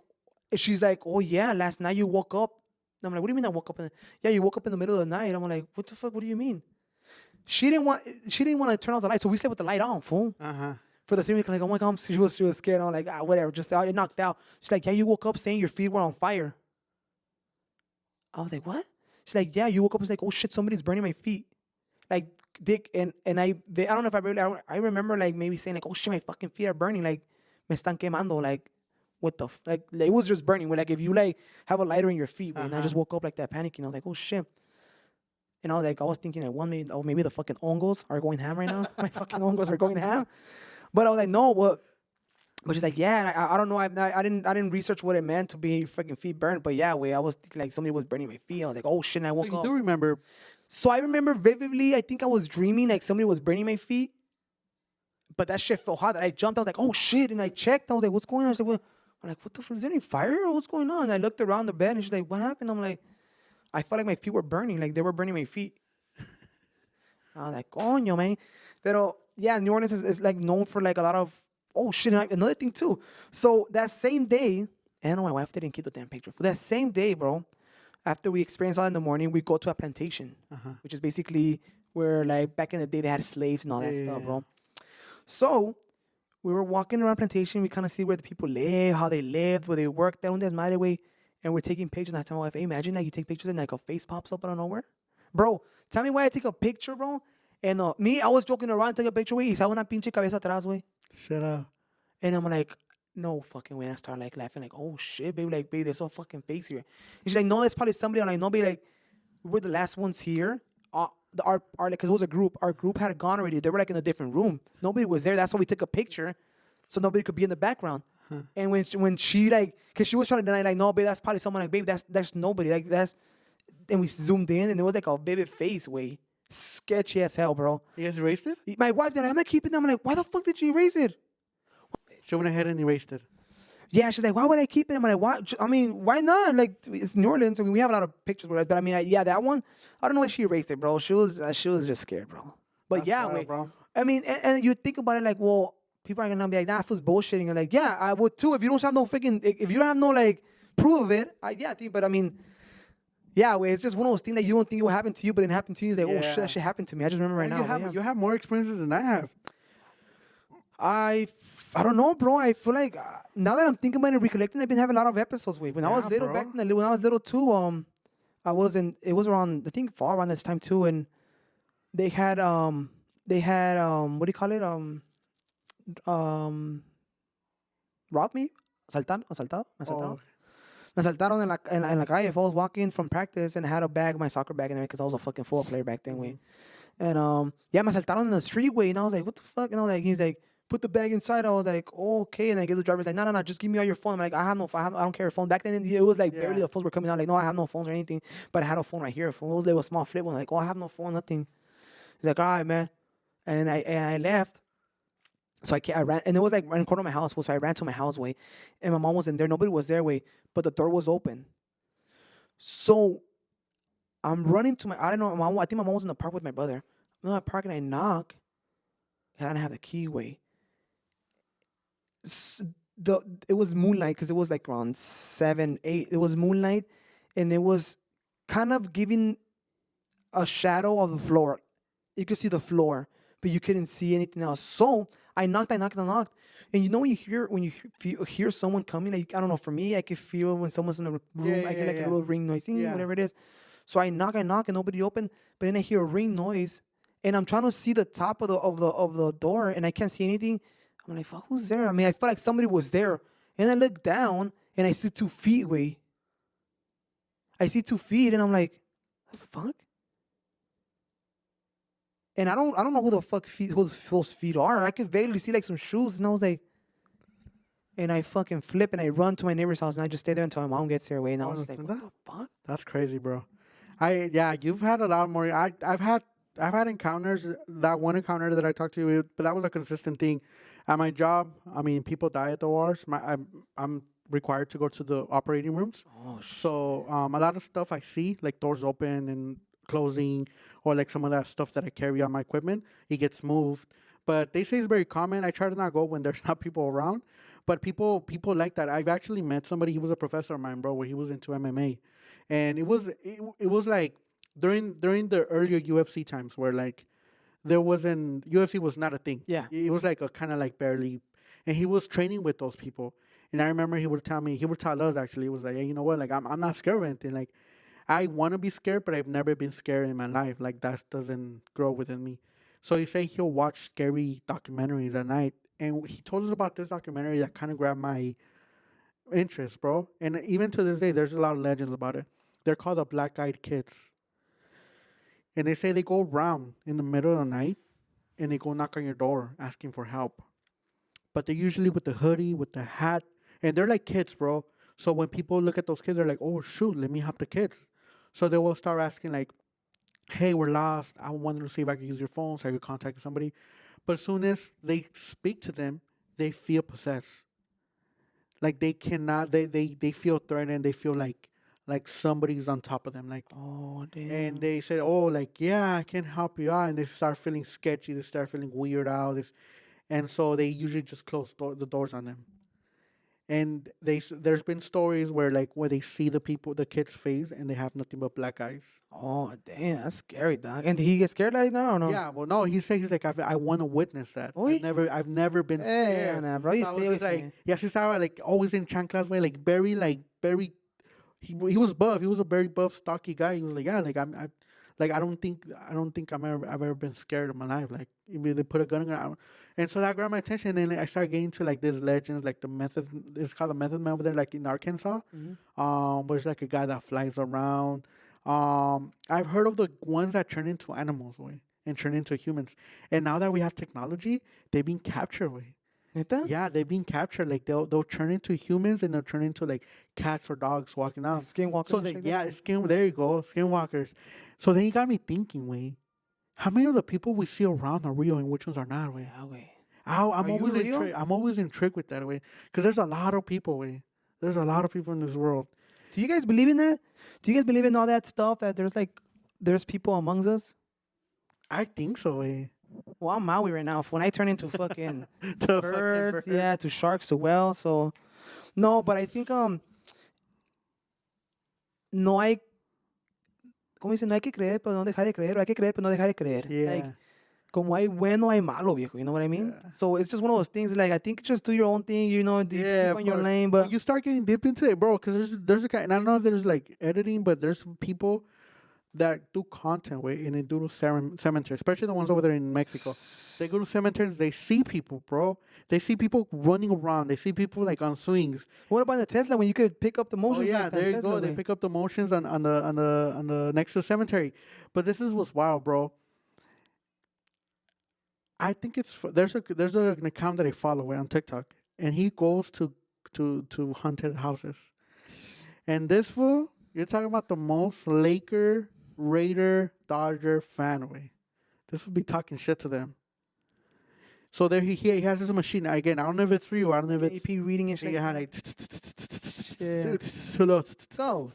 oh yeah, last night you woke up. And I'm like, what do you mean I woke up? Yeah, you woke up in the middle of the night. I'm like, what the fuck? What do you mean? She didn't want to turn off the light, so we slept with the light on, fool. For the same reason, like, oh my God, she was scared. I'm like, whatever, just I knocked out. She's like, yeah, you woke up saying your feet were on fire. I was like, what? She's like, yeah, you woke up and was like, oh shit, somebody's burning my feet. Like, dick, and I don't know if I remember like maybe saying like, oh shit, my fucking feet are burning, like, me están quemando, like, what the like it was just burning. Like if you like have a lighter in your feet, and I just woke up like that panicking. I was like, oh shit. And I was thinking like maybe the fucking hongos are going ham right now. My fucking hongos are going ham. But I was like, no, what? But she's like, yeah, I don't know. I didn't research what it meant to be freaking feet burned. But yeah, I was thinking like somebody was burning my feet. I was like, oh shit, and I woke So you up. do remember? So I remember vividly. I think I was dreaming like somebody was burning my feet. But that shit felt hot. I jumped. I was like, oh shit, and I checked. I was like, what's going on? I was like, what the fuck? Is there any fire or what's going on? And I looked around the bed and she's like, what happened? I'm like, I felt like my feet were burning. Like they were burning my feet. I was like, coño, man. Pero yeah, New Orleans is like known for like a lot of, oh shit. And another thing too. So that same day, and I know my wife didn't keep the damn picture. For that same day, bro, after we experienced all in the morning, we go to a plantation, which is basically where like back in the day they had slaves and all that stuff, bro. So we were walking around plantation. We kind of see where the people live, how they lived, where they worked. That one desmadre way. And we're taking pictures. And I tell my wife, hey, imagine that you take pictures and like a face pops up out of nowhere. Bro, tell me why I take a picture, bro. And I was joking around, take a picture, güey. Y sale una pinche cabeza atrás, güey. Shut up. And I'm like, no fucking way. And I start like laughing, like, oh shit, baby. Like, baby, there's no fucking face here. And she's like, no, that's probably somebody. I'm like, no, baby, like, we're the last ones here. Our like, cause it was a group. Our group had gone already. They were like in a different room. Nobody was there. That's why we took a picture, so nobody could be in the background. And when she like, cause she was trying to deny, like, no, babe, that's probably someone. Like, babe, that's nobody. Like that's. And we zoomed in, and it was like a vivid face, way sketchy as hell, bro. You guys erased it? My wife did. I'm not keeping them. I'm like, why the fuck did you erase it? She went ahead and erased it. Yeah, she's like, why would I keep it? I'm like, why? I mean, why not? Like, it's New Orleans. I mean, we have a lot of pictures, but I mean, yeah, that one, I don't know why she erased it, bro. She was just scared, bro. But That's yeah, wild, wait. bro. I mean, and you think about it, like, well, people are gonna be like, nah, feels bullshitting. And like, yeah, I would too. If you don't have no freaking, if you don't have no like proof of it, I think. But I mean, yeah, wait, it's just one of those things that you don't think it will happen to you, but it happened to you. It's like, oh shit, that shit happened to me. I just remember right now. You have more experiences than I have. I don't know, bro. I feel like now that I'm thinking about it, recollecting, I've been having a lot of episodes. Wait, when I was little, bro. when I was little too, it was around, I think fall around this time too, and they had what do you call it? Robbed me, asaltado. Oh. Me asaltaron en la calle. If I was walking from practice and I had a bag, my soccer bag, and everything, because I was a fucking football player back then, way. And yeah, me asaltaron in the street, way, and I was like, what the fuck? And I was like, he's like, put the bag inside. I was like, oh, okay. And I get the driver's like, no, just give me all your phone. I'm like, I don't carry a phone. Back then, it was like barely the phones were coming out. Like, no, I have no phones or anything. But I had a phone right here. It was like a small flip one. Like, oh, I have no phone, nothing. He's like, all right, man. And I left. So I ran, and it was like right in the corner of my house. So I ran to my house, way, and my mom was in there. Nobody was there, way, but the door was open. So I'm running to I don't know. I think my mom was in the park with my brother. I'm in the park and I knock. I didn't have the key way. S- it was moonlight because it was like around 7, 8. It was moonlight, and it was kind of giving a shadow of the floor. You could see the floor, but you couldn't see anything else. So I knocked, and you know when hear someone coming, like I don't know. For me, I could feel when someone's in the room. Yeah, I get like a yeah. little ring noise, Yeah. whatever it is. So I knock, and nobody opened. But then I hear a ring noise, and I'm trying to see the top of the door, and I can't see anything. I'm like, fuck, who's there? I mean, I felt like somebody was there, and I look down, and I see 2 feet away. I see 2 feet, and I'm like, the fuck? And I don't know who the fuck who those feet are. I could vaguely see like some shoes, and I was like, and I fucking flip and I run to my neighbor's house, and I just stay there until my mom gets there away. And I was just like, what the fuck? That's crazy, bro. You've had a lot more. I've had encounters. That one encounter that I talked to you with, but that was a consistent thing. At my job, I mean, people die at the wars. I'm required to go to the operating rooms. Oh shit. So a lot of stuff I see, like doors open and closing, or like some of that stuff that I carry on my equipment, it gets moved. But they say it's very common. I try to not go when there's not people around. But people like that. I've actually met somebody. He was a professor of mine, bro. Where he was into MMA, and it was like during the earlier UFC times where like there wasn't UFC was not a thing. Yeah. It was like a kind of like barely, and he was training with those people. And I remember he would tell us actually, he was like, hey, you know what? Like I'm not scared of anything. Like I want to be scared, but I've never been scared in my life. Like that doesn't grow within me. So he say he'll watch scary documentaries at night, and he told us about this documentary that kind of grabbed my interest, bro. And even to this day, there's a lot of legends about it. They're called the Black Eyed Kids, and they say they go around in the middle of the night and they go knock on your door asking for help. But they're usually with the hoodie, with the hat, and they're like kids, bro. So when people look at those kids, they're like, "Oh shoot, let me help the kids." So they will start asking like, "Hey, we're lost. I wanted to see if I could use your phone so I could contact somebody." But as soon as they speak to them, they feel possessed. Like they cannot. They feel threatened. They feel like somebody's on top of them. Like, Oh damn. and they say, "Oh, like yeah, I can help you out." And they start feeling sketchy. They start feeling weird out. And so they usually just close the doors on them. And there's been stories where they see the kid's face, and they have nothing but black eyes. Oh damn, that's scary, dog. And did he get scared like that or no? Yeah, well, no, he's like I want to witness that. Uy. I've never been Hey, scared. nah, bro, you So I stay was with just me. yeah, she estaba like always in chanclas way, like very. He was buff. He was a very buff, stocky guy. He was like, yeah, like I don't think I've ever been scared in my life. Like if they put a gun in, and so that grabbed my attention. And then I started getting to like these legends, like the method. It's called the Method Man over there, like in Arkansas. Where it's like a guy that flies around. I've heard of the ones that turn into animals, way, and turn into humans. And now that we have technology, they've been captured, way. Neta? Yeah, they've been captured. Like they'll turn into humans, and they'll turn into like cats or dogs walking out. Skinwalker. So and they shit like that? yeah, there you go, skinwalkers. So then you got me thinking, way, how many of the people we see around are real and which ones are not, way? Yeah, way. I'm Are you always real? intrigued. I'm always intrigued with that, way, because there's a lot of people, way. There's a lot of people in this world. Do you guys believe in that? Do you guys believe in all that stuff that there's people amongst us? I think so, way. Well, I'm Maui right now. When I turn into fucking The fucking birds, bird. yeah, to sharks, to whales. So, no, but I think no hay, ¿cómo dice? No hay que creer, pero no dejar de creer. O hay que creer, pero no dejar de creer. Yeah. Like, como hay bueno, hay malo, viejo. You know what I mean? Yeah. So it's just one of those things. Like I think just do your own thing. You know, keep Yeah, on of your course. lane. But But you start getting deep into it, bro, because there's a guy, and I don't know if there's like editing, but there's people that do content way, and they do to cemeteries, especially the ones over there in Mexico. They go to cemeteries, they see people, bro. They see people running around. They see people like on swings. what about the Tesla when you could pick up the Oh motions? yeah, like that there you Tesla go. They way? pick up the motions on the next to the cemetery. But this is what's wild, bro. I think there's an account that I follow on TikTok, and he goes to haunted houses. And this fool, you're talking about the most Laker, Raider, Dodger fan way. This would be talking shit to them. So there he has this machine again. I don't know if it's real. I don't know if it's AP reading and shit. he like had that. like Yeah. solo Go.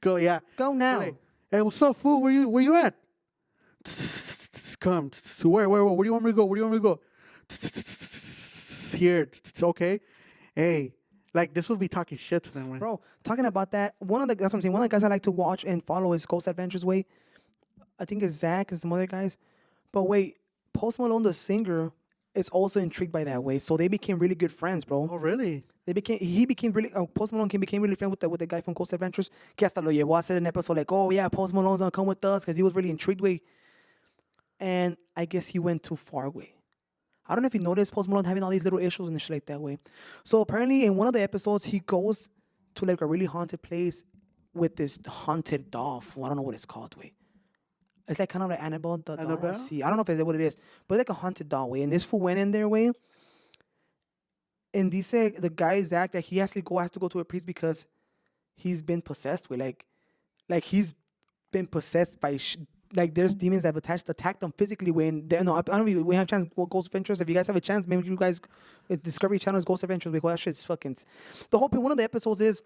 Go, yeah. Go now. Like, hey, what's up, fool? Where you at? Come. Where do you want me to go? Where do you want me to go? Here. Okay. Hey, like this will be talking shit to them, man. Bro, talking about that, that's what I'm saying. One of the guys I like to watch and follow is Ghost Adventures Way. I think it's Zach and some other guys. But wait, Post Malone, the singer, is also intrigued by that way. So they became really good friends, bro. Oh, really? Post Malone became really friends with the guy from Ghost Adventures. Que hasta lo llevó a hacer an episode like, oh yeah, Post Malone's gonna come with us because he was really intrigued way. And I guess he went too far way. I don't know if you noticed Post Malone having all these little issues and shit like that way. So apparently in one of the episodes, he goes to like a really haunted place with this haunted doll. I don't know what it's called way. It's like kind of like Annabelle. Annabelle? See, I don't know if that's what it is, but it's like a haunted doll way. And this fool went in there way. And they say the guy Zach that he has to go to a priest because he's been possessed with like he's been possessed by like there's demons that have attacked them physically. When no, I don't know if we have a chance. Ghost Adventures. If you guys have a chance, maybe you guys Discovery Channel's Ghost Adventures. Because that shit's fucking. The whole point. One of the episodes is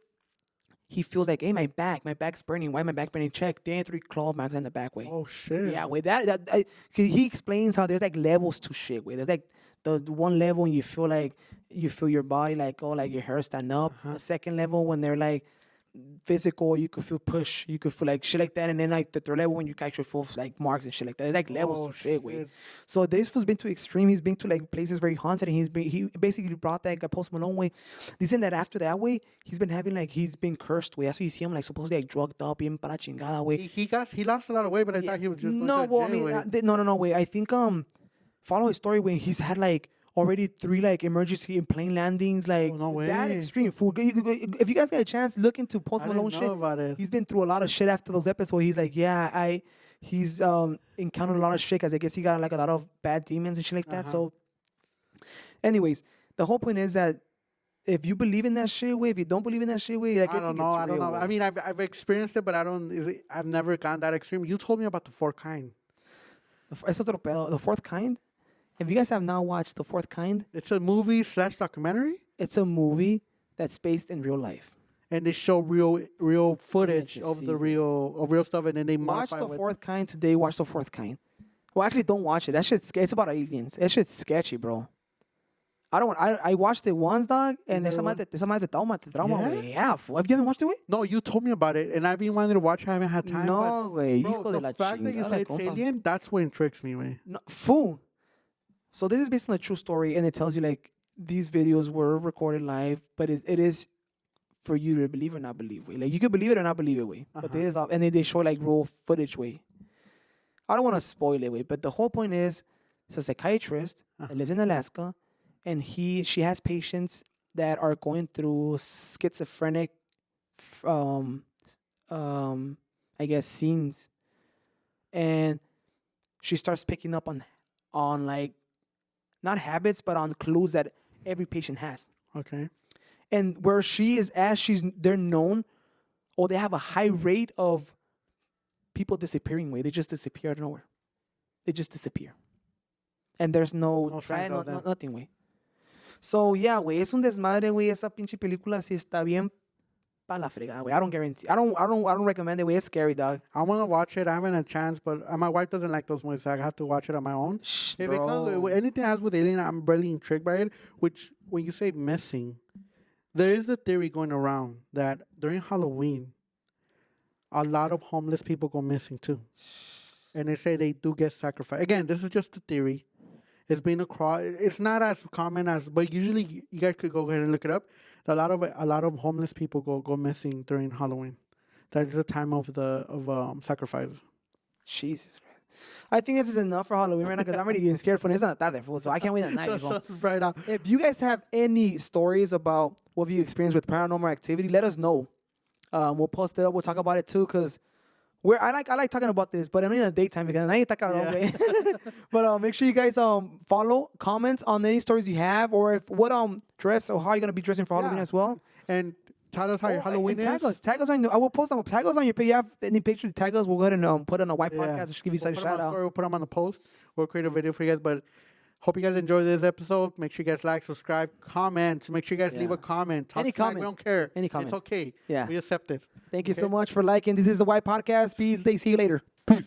he feels like, hey, my back's burning. Why my back burning? Check. There are 3 claw marks on the back way. Oh shit. Yeah, with he explains how there's like levels to shit. Where there's like the one level and you feel your body like your hair stand up. The second level when they're like physical, you could feel push, you could feel like shit like that, and then like the third level when you actually feel like marks and shit like that. There's like levels to shit, way. So this fool's been to extreme. He's been to like places very haunted, and he basically brought that guy Post Malone way. They said that after that way, he's been cursed way. That's why you see him like supposedly like drugged up, bien para chingada way. He lost a lot of weight, but I thought he was just no way. I think follow his story when he's had like already 3 like emergency and plane landings, like no way. That extreme. Fool. If you guys get a chance, look into Post Malone shit. About it. He's been through a lot of shit after those episodes. He's like, he's encountered a lot of shit because I guess he got like a lot of bad demons and shit like that. So, anyways, the whole point is that if you believe in that shit, way, if you don't believe in that shit, way, like, I don't know. I mean, I've experienced it, but I've never gone that extreme. You told me about the 4th kind. The 4th kind. If you guys have not watched The 4th Kind, it's a movie / documentary. It's a movie that's based in real life, and they show real footage of real stuff, and then they watch The 4th Kind today. Watch The 4th Kind. Well, actually, don't watch it. That shit's it's about aliens. That shit's sketchy, bro. I watched it once, dog, and there's some of the trauma. Yeah, fool. Have you ever watched it? No, you told me about it, and I've been wanting to watch it. I haven't had time. No, way. The fact that you say it's alien, that's what intrigues me, man. No, fool. So this is based on a true story, and it tells you like these videos were recorded live, but it is for you to believe or not believe. Way. Like you can believe it or not believe it, way. But there is, and they show like raw footage, way. I don't want to spoil it, way, but the whole point is, it's a psychiatrist that lives in Alaska, and she has patients that are going through schizophrenic, I guess scenes, and she starts picking up on like. Not habits, but on clues that every patient has. Okay. And where she is they're known, or they have a high rate of people disappearing. Way they just disappear out of nowhere. They just disappear, and there's no nothing. Way. So yeah, way es un desmadre, way. Esa pinche película sí está bien pa la fregada, way. I don't guarantee. I don't recommend it. Way it's scary, dog. I want to watch it. I haven't had a chance, but my wife doesn't like those movies. So I have to watch it on my own. If it comes, anything has with alien, I'm really intrigued by it. Which, when you say missing, there is a theory going around that during Halloween, a lot of homeless people go missing too, and they say they do get sacrificed. Again, this is just a theory. It's been across. It's not as common as, but usually you guys could go ahead and look it up. A lot of homeless people go missing during Halloween. That is the time of sacrifice. Jesus Christ. I think this is enough for Halloween right now because I'm already getting scared for it. It's not that fool, so I can't wait at night. Right now. If you guys have any stories about what you experienced with paranormal activity, let us know. We'll post it up. We'll talk about it too because I like talking about this, but only in the daytime because I ain't talking about it. But make sure you guys follow, comment on any stories you have, or if what dress or how you're gonna be dressing for Halloween as well. And tell us how your Halloween is. Tag us on. I will post them. Tag us on your page. You have any picture? Tag us. We'll go ahead and put it on a white podcast. Just give you a shout out. We'll put them on the post. We'll create a video for you guys. But Hope you guys enjoyed this episode. Make sure you guys like, subscribe, comment. Make sure you guys leave a comment. Talk Any smack. comments. We don't care. Any comments. It's okay. Yeah. We accept it. Thank you so much for liking. This is the White Podcast. See you later. Peace.